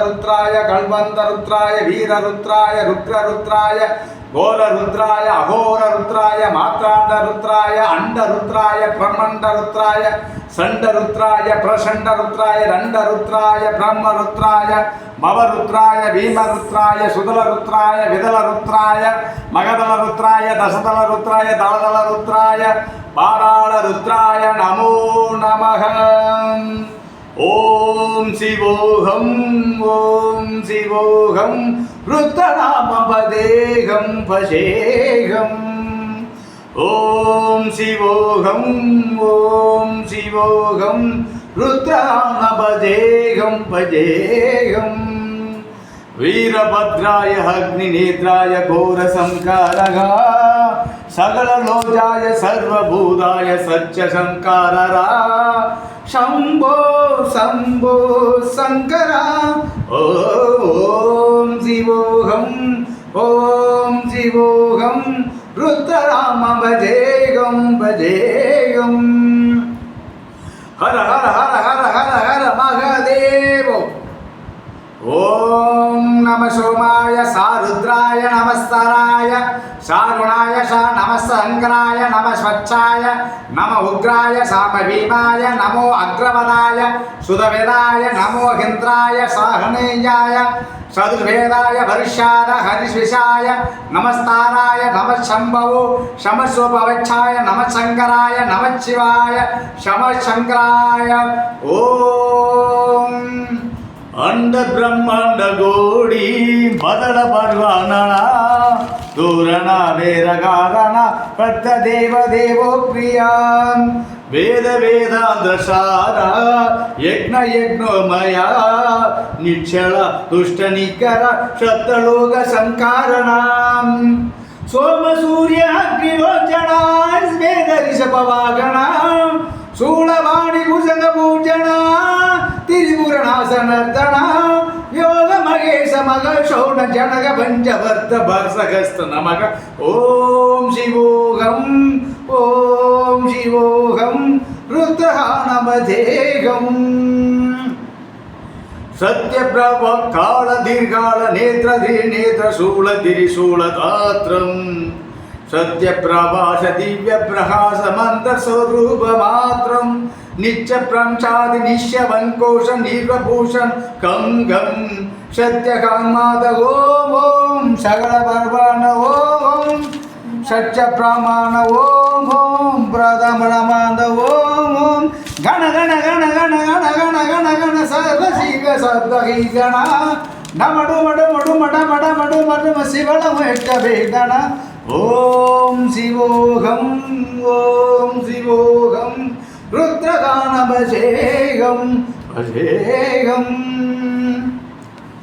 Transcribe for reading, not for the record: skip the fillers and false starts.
ருத்ராய கல்வந்த ருத்ராய வீர ருத்ராய ருத்ர ருத்ராய கோல ருத்ராய அகோர ருத்ராய மாத்ராண்ட ருத்ராய அண்ட ருத்ராய பிரமண்ட ருத்ராய சண்ட ருத்ராய பிரசண்ட ருத்ராய ரண்ட ருத்ராய பிரம்ம ருத்ராய மவ ருத்ராய பீம ருத்ராய சுதல ருத்ராய விதல ருத்ராய மகதல ருத்ராய தசதல ருத்ராய தளதல ருத்ராய பாராள ருத்ராய நமோ நமः. ஓம் சிவோகம் ருத்ரநாமபதேகம் பஜேகம். ஓம் சிவோகம் ருத்ரநாமபதேகம் பஜேகம். வீரபத்ராய அக்னிநேத்ராய கோரசம்காரக சகலலோஜாய சர்வபூதாய சத்யசங்காரரா शंभो शंभो शंकरा. ओम शिवोहम रुद्रराम भजेगम भजेगम. हर हर हर हर हर हर महादेव. ओम नमः सोमाय सारुद्राय नमस्तराय शारुणाय सा नमः शंकराय नमः स्वच्छाय नमः उग्राय सामभीमाय नमो अग्रवदाय सुदवेदाय नमो हिन्द्राय साहनेयाय सदुर्वेदाय भरिष्याद हरिश्विषाय नमस्ताराय नमः शंभवो शमस्वपवच्छाय नमः शंकराय नमः शिवाय शमः शंकराय. ओम अंड ब्रह्मांड गोडी बदल पर्वाणा दूरण वेद कारण प्रत्य देव देवो प्रिया वेद वेदांतसार यज्ञ यज्ञोमया निश्चल दुष्ट निकर शब्दलोक संकारणा सोम सूर्य अग्निलोचना वेद ऋषभवागणा शूलवाणी भुजंग पूजना त्रिपुरनाशनर्दना योग महेश मग शौन जनक पंचवर्त भर्सगस्त नमः. ओम शिवोहम रुद्रहानमधेगम. सत्यप्रभ काल दीर्घाल नेत्र नेत्र शूल शूलदात्रम सत्यप्रभास दिव्य प्रकाश मंत्र स्वरूप मात्रम नित्य प्रंशादि निश्य वंकोश निर्वभूषण कंगम सत्य कामाद ओम ओम सगल पर्वाण ओम सत्य प्रमाण ओम ओम प्रथमनमाद ओम ओम गण गण गण गण गण गण गण गण सर्व शिव शब्द ही गण नमडु मडु मडु मड मड मडु मडु शिवल मेट वेदन. ओम शिवोहम रुद्रगान भजेगम भजेगम.